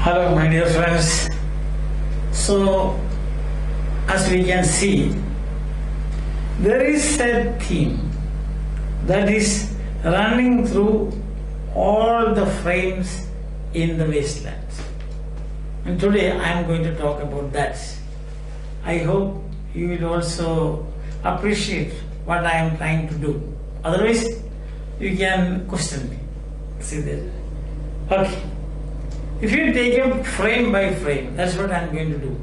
Hello my dear friends. So as we can see, there is a theme that is running through all the frames in the wasteland. And today I am going to talk about that. I hope you will also appreciate what I am trying to do. Otherwise, you can question me. See there. Okay. If you take it frame by frame, that's what I am going to do.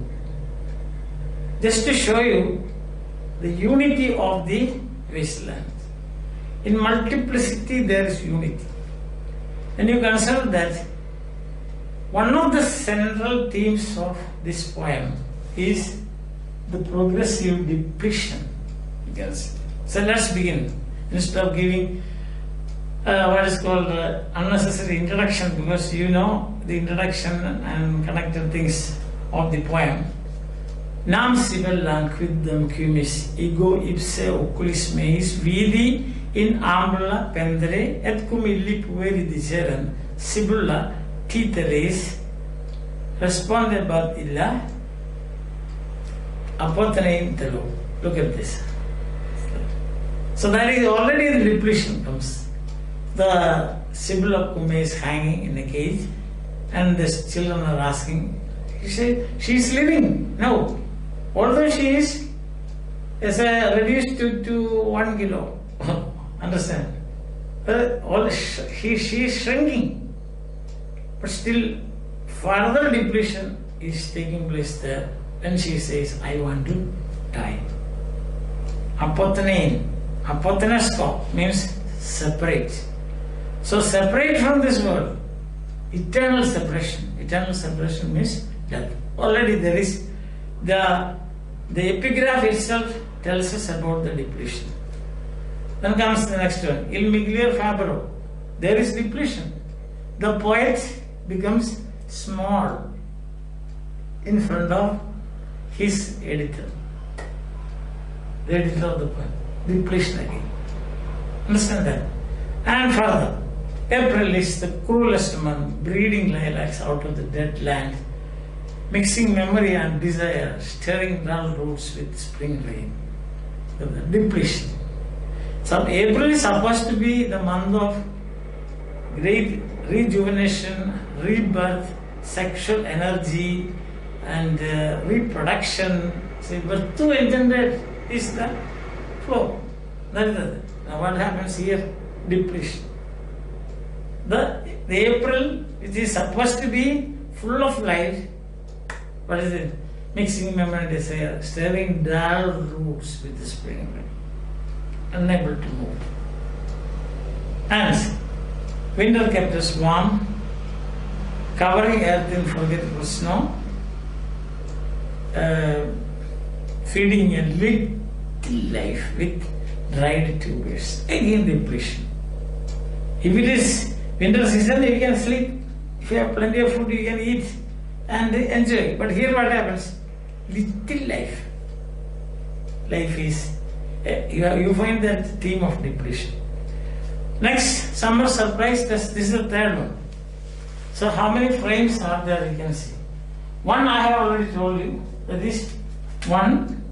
Just to show you the unity of the wasteland. In multiplicity there is unity. And you consider that one of the central themes of this poem is the progressive depletion. So let's begin. Instead of giving what is called unnecessary introduction, because you know the introduction and connected things of the poem. Nam sibellan quidam cumis ego ipse oculis meis vidi in ambula pendere et cum illi pueri diceran sibulla titeres respondebat illa apothenein telo. Look at this. So that is already the depletion comes. The Sibyl of Kume is hanging in a cage and the children are asking, she is living now, although she is reduced to 1 kilo. Understand? She is shrinking, but still further depletion is taking place there when she says, I want to die. Apothenein, apothenesko means separate. So separate from this world, eternal separation. Eternal separation means death. Already there is the epigraph itself tells us about the depletion. Then comes the next one, Il miglior fabro. There is depletion. The poet becomes small in front of his editor. The editor of the poem. Depletion again. Understand that? And further, April is the cruelest month, breeding lilacs out of the dead land, mixing memory and desire, stirring dull roots with spring rain. The depletion. So April is supposed to be the month of great rejuvenation, rebirth, sexual energy, and reproduction. So Virtu intended is the flow. That is the, now what happens here? Depletion. The April, which is supposed to be full of life, what is it? Mixing memory and desire, stirring dull roots with the spring rain, unable to move. And winter kept us warm, covering earth in forgetful snow, feeding a little life with dried tubers. Again depletion. If it is winter season, you can sleep. If you have plenty of food, you can eat and enjoy. But here what happens? Little life. Life is, you find that theme of depletion. Next, summer surprised us. This is the third one. So how many frames are there? You can see. One I have already told you. That is 1,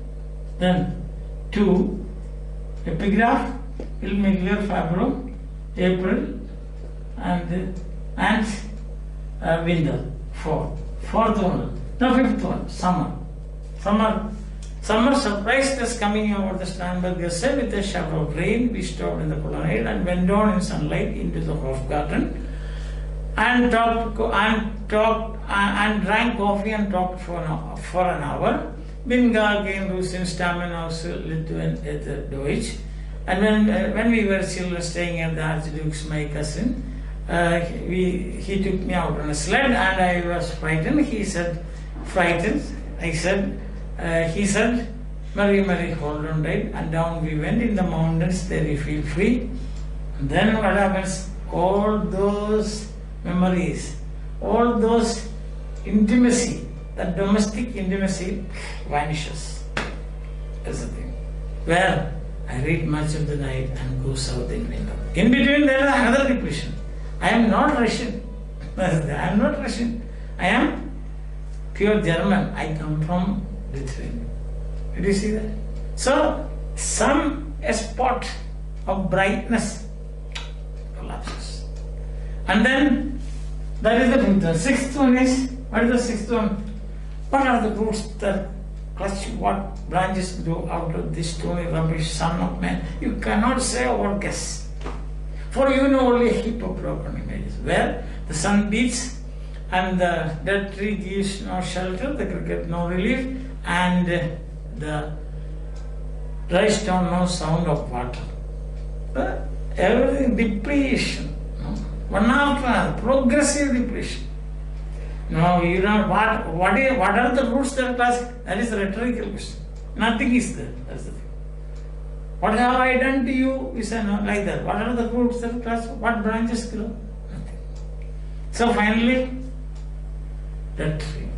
then 2, epigraph, Il miglior fabro, April, and winter, 4. Fourth one, no, fifth one, summer. Summer surprised us coming over the Starnberger said with a shower of rain. We stopped in the colonnade and went down in sunlight into the Hofgarten and drank coffee and talked for an hour. Bin gar gehen Russen stammen aus Litauen et Deutsch. And when we were children staying at the Archduke's, my cousin, he took me out on a sled and I was frightened. He said, frightened. I said, he said, Mary, Mary, hold on tight. And down we went in the mountains, there you feel free. And then what happens? All those memories, all those intimacy, that domestic intimacy vanishes. That's the thing. Where I read much of the night and go south in winter. In between there is another depletion. I am not Russian. I am not Russian. I am pure German. I come from Lithuania. Did you see that? So, a spot of brightness collapses. And then, that is the fifth one. Sixth one is, what is the sixth one? What are the roots that clutch what branches grow out of this stony rubbish, son of man? You cannot say or guess. For you know only a heap of broken images, where the sun beats and the dead tree gives no shelter, the cricket no relief, and the dry stone no sound of water. Everything depletion, no? One after another, progressive depletion. No, you don't. What are the roots that class? That is the rhetorical question. Nothing is there. That's the thing. What have I done to you? You say no, like that. What are the roots that class? What branches grow? Nothing. So finally, that tree.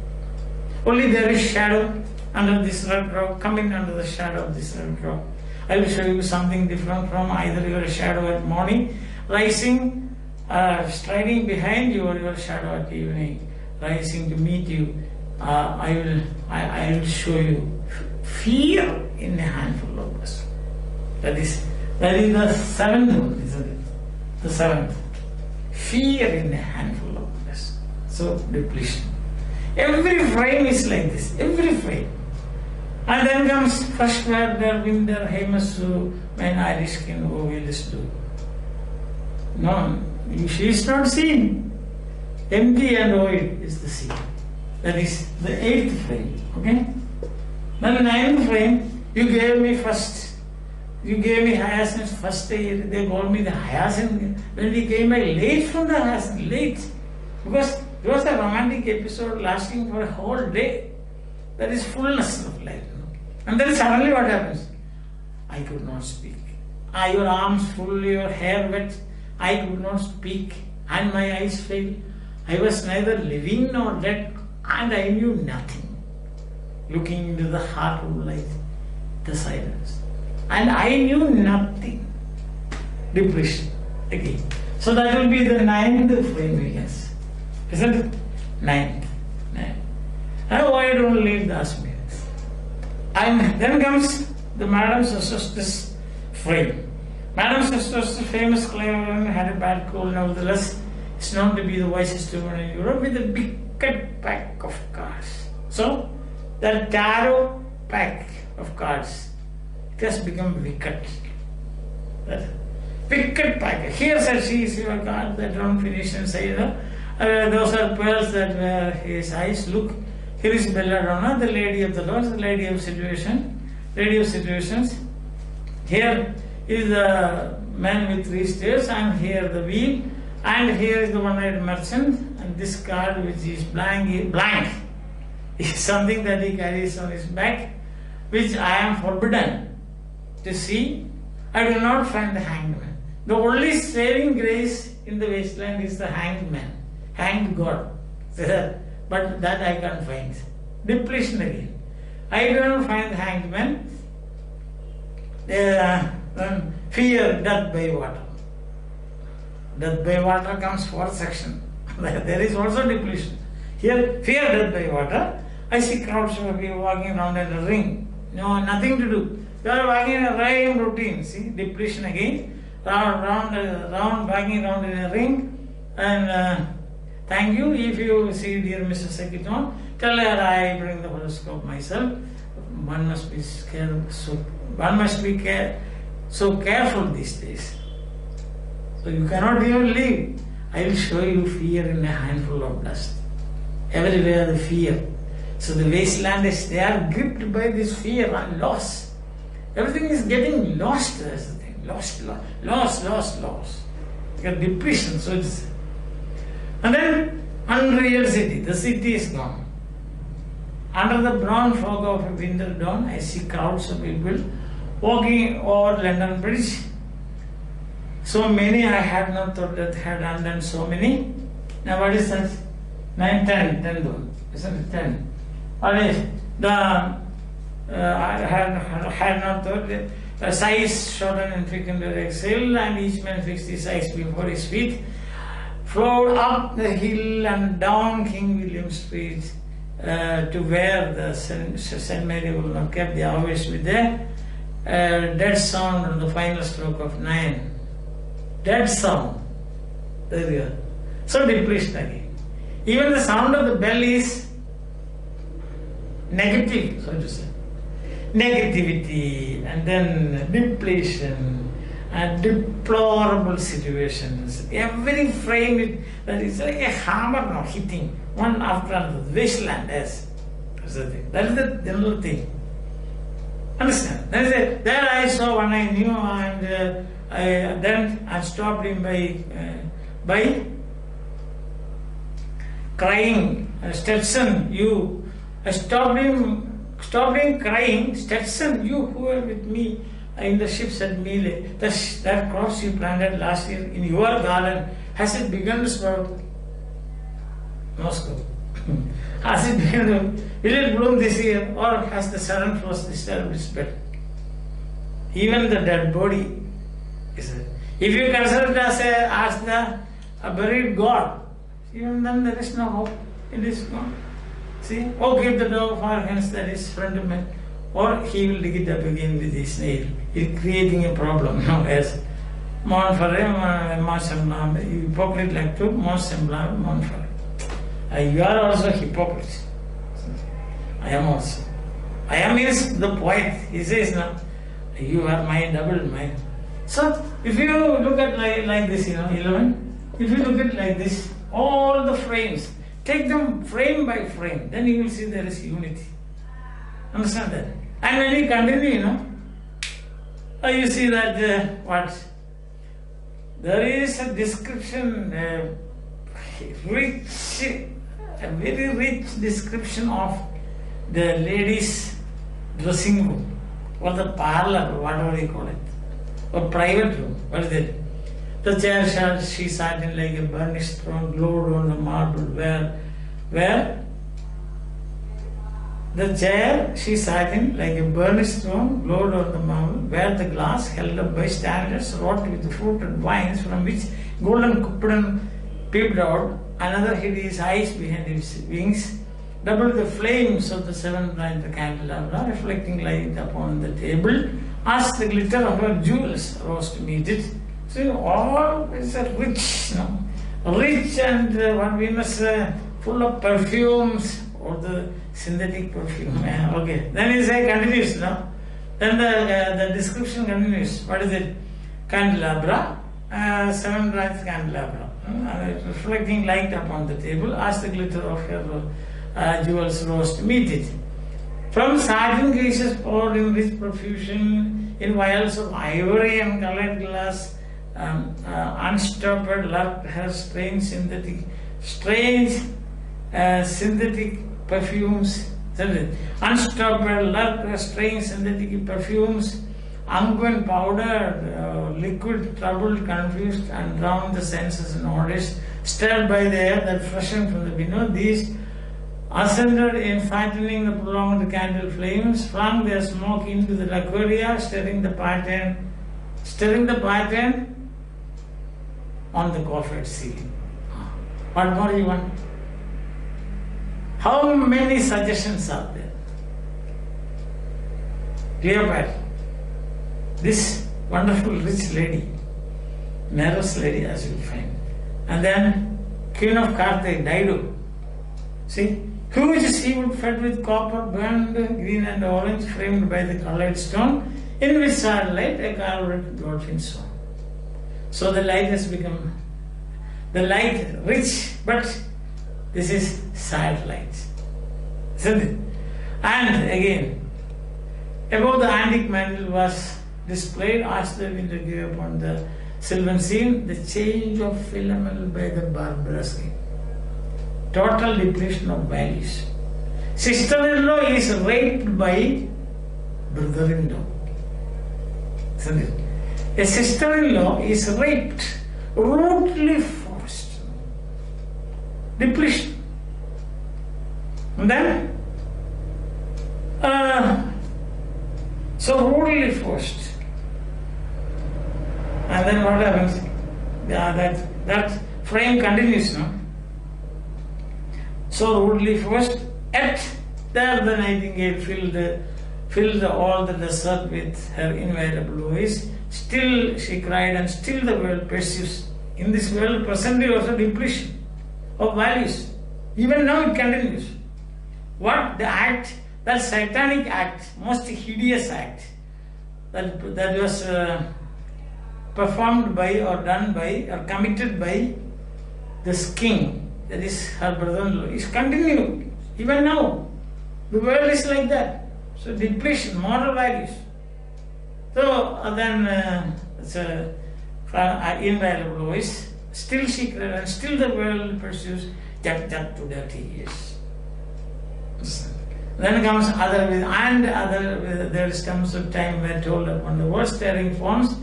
Only there is shadow under this red rock, coming under the shadow of this red rock. I will show you something different from either your shadow at morning, rising, striding behind you, or your shadow at evening, rising to meet you. I will show you fear in a handful of us. That is the seventh one, isn't it? The seventh. Fear in a handful of us. So depletion. Every frame is like this. Every frame. And then comes first weather, winter, Hemasu, when Irish king, who will this do? No, she is not seen. Empty and void is the sea. That is the eighth frame. Okay? Then the ninth frame, you gave me first. You gave me hyacinth first day. They called me the hyacinth. When we came back late from the hyacinth, late. Because it was a romantic episode lasting for a whole day. That is fullness of life. And then suddenly what happens? I could not speak. Your arms full, your hair wet. I could not speak. And my eyes failed. I was neither living nor dead. And I knew nothing. Looking into the heart of light, the silence. And I knew nothing. Depletion. Again. So that will be the ninth frame, I guess. Isn't it? Ninth. Now why don't you leave the Asmir? And then comes the Madame Sosost's frame. Madame Sosost's famous clairvoyant had a bad cold, nevertheless, is known to be the wisest woman in Europe with a wicked pack of cards. So, the tarot pack of cards, it has become wicked. That wicked pack. Here said she is your card that don't finish and say those are pearls that were his eyes. Look, here is Belladonna, the lady of the Lord, the lady of situation, lady of situations. Here is the man with three stairs, and here the wheel, and here is the one-eyed merchant, and this card which is blank is something that he carries on his back, which I am forbidden to see. I do not find the hanged man. The only saving grace in the wasteland is the hanged man, hanged God. But that I can't find. Depletion again. I don't find the hanged man. Fear death by water. Death by water comes fourth section. There is also depletion. Here, fear death by water. I see crowds of people walking around in a ring. No, nothing to do. They are walking in a rhyme routine. See, depletion again. Round, walking around in a ring. And thank you. If you see dear Mrs. Sekiton, tell her I bring the horoscope myself. One must be scared. One must be so careful these days. So you cannot even leave. I will show you fear in a handful of dust. Everywhere the fear. So the wasteland is, they are gripped by this fear and loss. Everything is getting lost. That's the thing. Lost. You got depletion. So it's, and then unreal city. The city is gone. Under the brown fog of a winter dawn, I see crowds of people walking over London Bridge. So many I had not thought that had undone so many. Now what is that? 9, 10 though. Isn't it 10? What is the I had not thought that size shortened and frequently exhaled, and each man fixed his eyes before his feet. flowed up the hill and down King William Street to where the St. Mary will not kept the hours with the dead sound on the final stroke of 9. Dead sound. There you are. So depletion again. Even the sound of the bell is negative, so to say. Negativity, and then depletion, and deplorable situations. Every frame that is like a hammer now hitting one after another. Wasteland, yes. That's the thing. That is the general thing. Understand? There I saw one I knew, and then I stopped him by crying. Stetson, you. I stopped him crying. Stetson, you who were with me in the ships at Mile, that cross you planted last year in your garden, has it begun to sprout? Moscow. Has it begun to, will it bloom this year, or has the sudden frost disturbed its bed? Even the dead body is it. If you consider it as a buried god, even then there is no hope. It is gone. See, keep the door far hence, that is friend of mine. Or he will dig it up again with his nail. He's creating a problem now as mon frère, mon semblant, hypocrite like to, mon semblant, mon frère. You are also hypocrite. I am also. I am means the poet. He says now, you are my double mind. So if you look at like this, 11, if you look at like this, all the frames, take them frame by frame, then you will see there is unity. Understand that? And when you continue, you see that what? There is a description, a very rich description of the ladies' dressing room, or the parlor, whatever you call it, or private room. What is it? The chair she sat in like a burnished throne, glowed on the marble, where the chair she sat in like a burnished throne, glowed on the marble, where the glass held up by standards wrought with fruit and wines, from which golden cupidon peeped out. Another hid his eyes behind his wings. Double the flames of the seven bright candelabra, reflecting light upon the table, as the glitter of her jewels rose to meet it. So all is a rich, rich and what we must say, full of perfumes, or the synthetic perfume. Okay. Then he continues now. Then the description continues. What is it? Candelabra, seven bright candelabra, reflecting light upon the table, as the glitter of her jewels rose to meet it. From satin cases poured in rich profusion, in vials of ivory and colored glass, unstopped lurked her strange synthetic perfumes. Unstopped lurked her strange synthetic perfumes, unguent powder, liquid, troubled, confused, and drowned the senses in orders, stirred by the air that freshened from the window. These ascended in fattening the prolonged candle flames, flung their smoke into the laqueria, stirring the pattern on the coffered ceiling. What more you want? How many suggestions are there? Cleopatra, this wonderful rich lady, Nero's lady as you find, and then Queen of Carthage, Dido. See, huge seawood fed with copper, burned green and orange, framed by the colored stone, in which starlight a carved dolphin song. So the light has become the light rich, but this is sad light, isn't it? And again, above the antique mantle was displayed, as the window gave upon the sylvan scene, the change of Philomel by the barbarous king. Total depletion of values. Sister-in-law is raped by brother-in-law, isn't it? A sister-in-law is raped, rudely forced. Depletion. And then, so rudely forced. And then what happens? Yeah, that frame continues, no? So rudely forced, yet there the nightingale filled all the desert with her inviolable voice. Still she cried, and still the world pursues. In this world, presently also depletion of values. Even now it continues. What the act, that satanic act, most hideous act, that was performed by or done by or committed by this king, that is her brother-in-law, is continuing even now. The world is like that. So depletion, moral values. So then it's a invaluable voice. Still she cried, and still the world pursues. Jump to dirty ears. Then comes there comes a time where told upon the words staring forms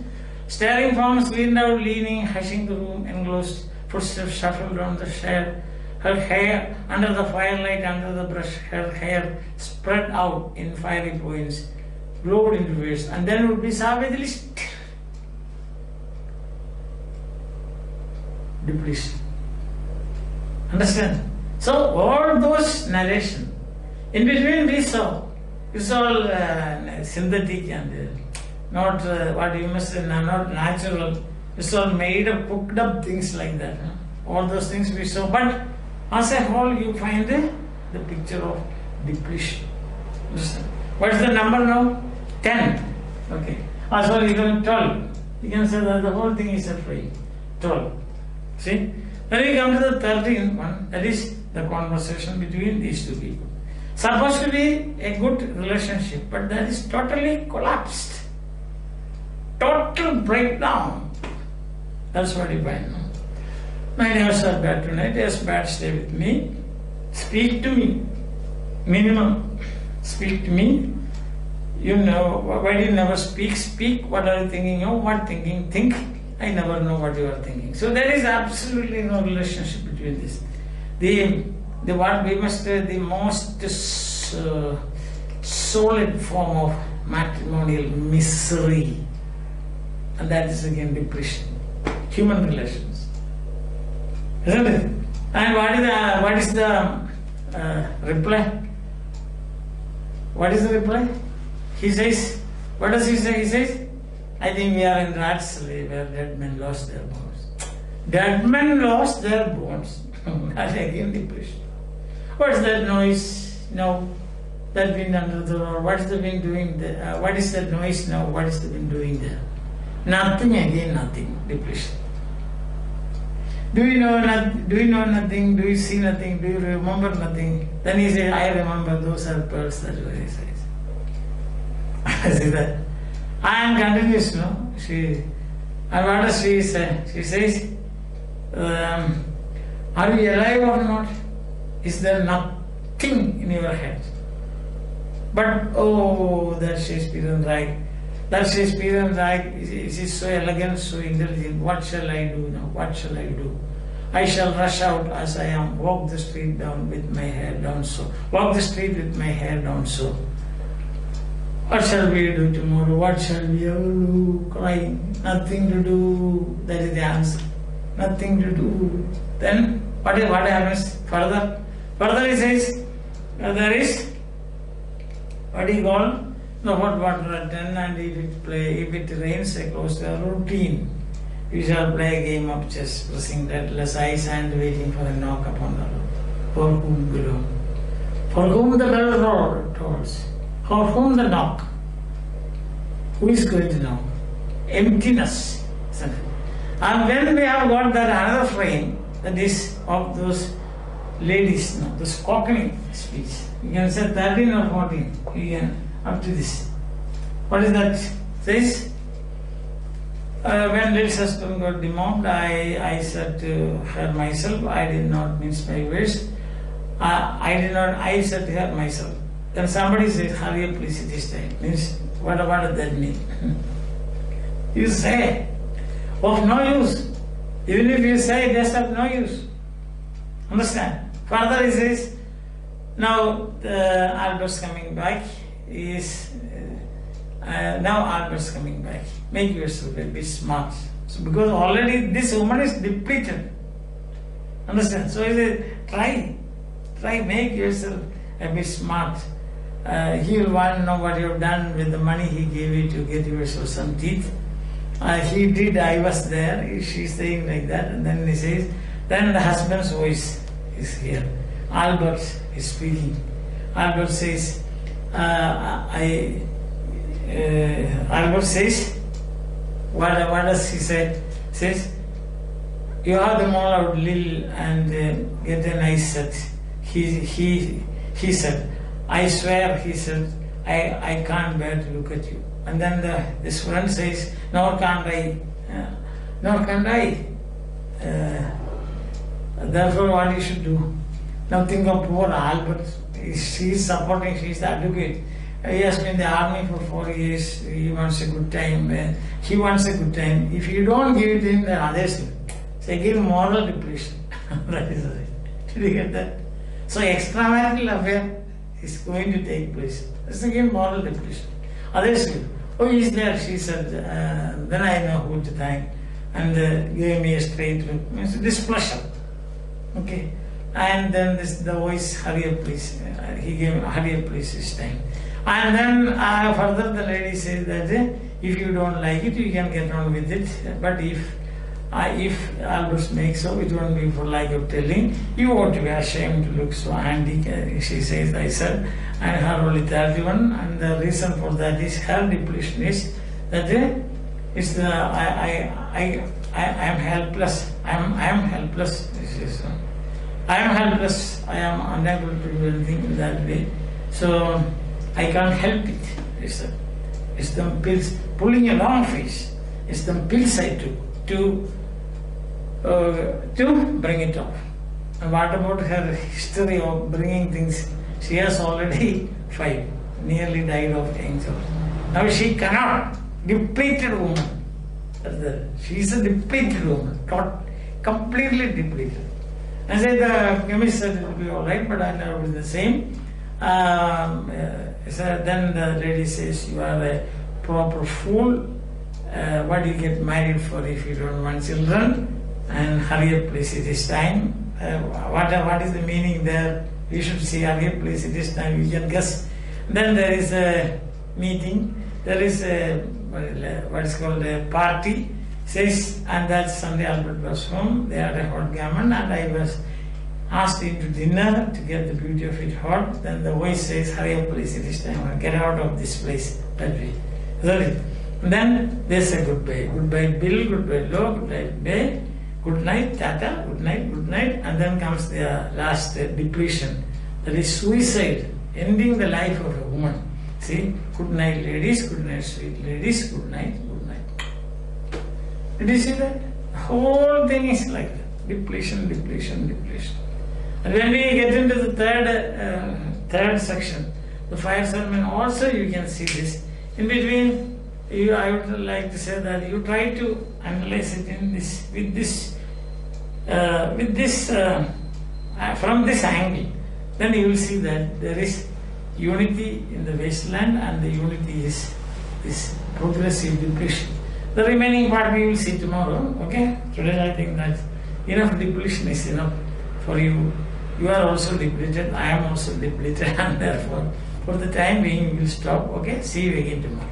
leaned out, leaning, hushing the room, enclosed, footsteps shuffled on the shade. Her hair, under the firelight, under the brush, her hair spread out in fiery points, glowed into waves, and then would be savagely still. Depletion. Understand? So all those narration, in between we saw, it's all synthetic and not what you must say, not natural. It's all made up, cooked up things like that. All those things we saw, but as a whole you find the picture of depletion. Understand? What is the number now? 10. Okay. Sorry, even 12. You can say that the whole thing is a free. 12. See? Then we come to the 13th one, that is the conversation between these two people. Supposed to be a good relationship, but that is totally collapsed. Total breakdown. That's what you find. No? My nerves are bad tonight, yes, bad, stay with me. Speak to me. Minimum. Speak to me. You know, why do you never speak? Speak. What are you thinking of? What thinking? Think. I never know what you are thinking. So there is absolutely no relationship between this. The what we must say, the most solid form of matrimonial misery, and that is again depression, human relations, isn't it? And what is the reply? What is the reply? He says, what does he say? He says, I think we are in rat's slave where dead men lost their bones. Dead men lost their bones. That's again depression. What's that noise now? That wind under the door. What is the wind doing there? What is that noise now? What is the wind doing there? Nothing again, nothing. Depression. Do you know nothing? Do you see nothing? Do you remember nothing? Then he says, I remember, those are pearls. That's what he says. See that? And continues, no? And what does she say? She says, are you alive or not? Is there nothing in your head? But oh, that Shakespearean rag. That Shakespearean rag is so elegant, so intelligent. What shall I do now? What shall I do? I shall rush out as I am, walk the street down with my hair down so. Walk the street with my hair down so. What shall we do tomorrow? What shall we do? Crying. Nothing to do. That is the answer. Nothing to do. Then what happens further? Further he says, there is what he call the hot water at 10, and if it rains across the routine, we shall play a game of chess, pressing breathless eyes and waiting for a knock upon the door. For whom below? For whom the bell tolls? For whom the knock? Who is going to knock? Emptiness. And when we have got that another frame, that is of those ladies, no, those cockney speech. You can say 13 or 14, you can, up to this. What is that? Says, when little husband got demobbed, I said to her myself, I did not mince my words. I said to her myself. Then somebody says, hurry up, please, it is time. Means, what does that mean? You say, of no use. Even if you say, just of no use. Understand? Further he says, now Albert's coming back. Now Albert's coming back. Make yourself a bit smart. So because already this woman is depleted. Understand? So he said, try, make yourself a bit smart. He will want to know what you have done with the money he gave you to get yourself some teeth. He did, I was there. She's saying like that, and then he says, then the husband's voice is here. Albert is speaking. Albert says, Albert says, what does he say? Says, you have them all out, Lil, and get a nice set. He said, I swear, he said, I can't bear to look at you. And then this friend says, nor can't I. Nor can't I. Therefore, what you should do? Now think of poor Albert. She is supporting, she is the advocate. He has been in the army for 4 years. He wants a good time. He wants a good time. If you don't give it to him, then others will. So again, moral depletion. That is it. Did you get that? So extramarital affair is going to take place. That's again moral depletion. Others will. Oh, he's there, she said. Then I know who to thank. And gave me a straight look. It's displeasure. Okay. And then the voice, hurry up please. He gave me, hurry up please this time. And then further the lady says that if you don't like it, you can get on with it. But if Albert makes so, it won't be for lack of telling. You ought to be ashamed to look so handy. She says, I said, and her only 31. And the reason for that is her depletion is that it's the I am helpless. I am helpless. I am helpless. I am unable to do anything in that way. So I can't help it. It's the pills pulling a long face. It's the pills I took to bring it off. And what about her history of bringing things? She has already 5, nearly died of cancer. Now she cannot. Depleted woman. She is a depleted woman, completely depleted. I said the chemist said it will be all right, but I know it was the same. So then the lady says, you are a proper fool. What do you get married for if you don't want children? And hurry up please, it is time. What is the meaning there? You should see, hurry up please, it is time. You can guess. Then there is a meeting. There is a what is called a party. Says, and that Sunday Albert was home. They had a hot gammon, and I was asked into dinner to get the beauty of it hot. Then the voice says, hurry up please, it is time. Get out of this place. That way. Really. And then they say goodbye. Goodbye Bill, goodbye Lo, goodbye Bay, good night, Tata, good night, good night. And then comes the last depletion. That is suicide, ending the life of a woman. See, good night ladies, good night sweet ladies, good night, good night. Did you see that? The whole thing is like that. Depletion, depletion, depletion. And when we get into the third section, the fire sermon, also you can see this. In between, I would like to say that you try to analyze it in this, from this angle. Then you will see that there is unity in the wasteland, and the unity is this progressive depletion. The remaining part we will see tomorrow. Okay? Today I think that enough depletion is enough for you. You are also depleted, I am also depleted, and therefore for the time being we will stop. Okay? See you again tomorrow.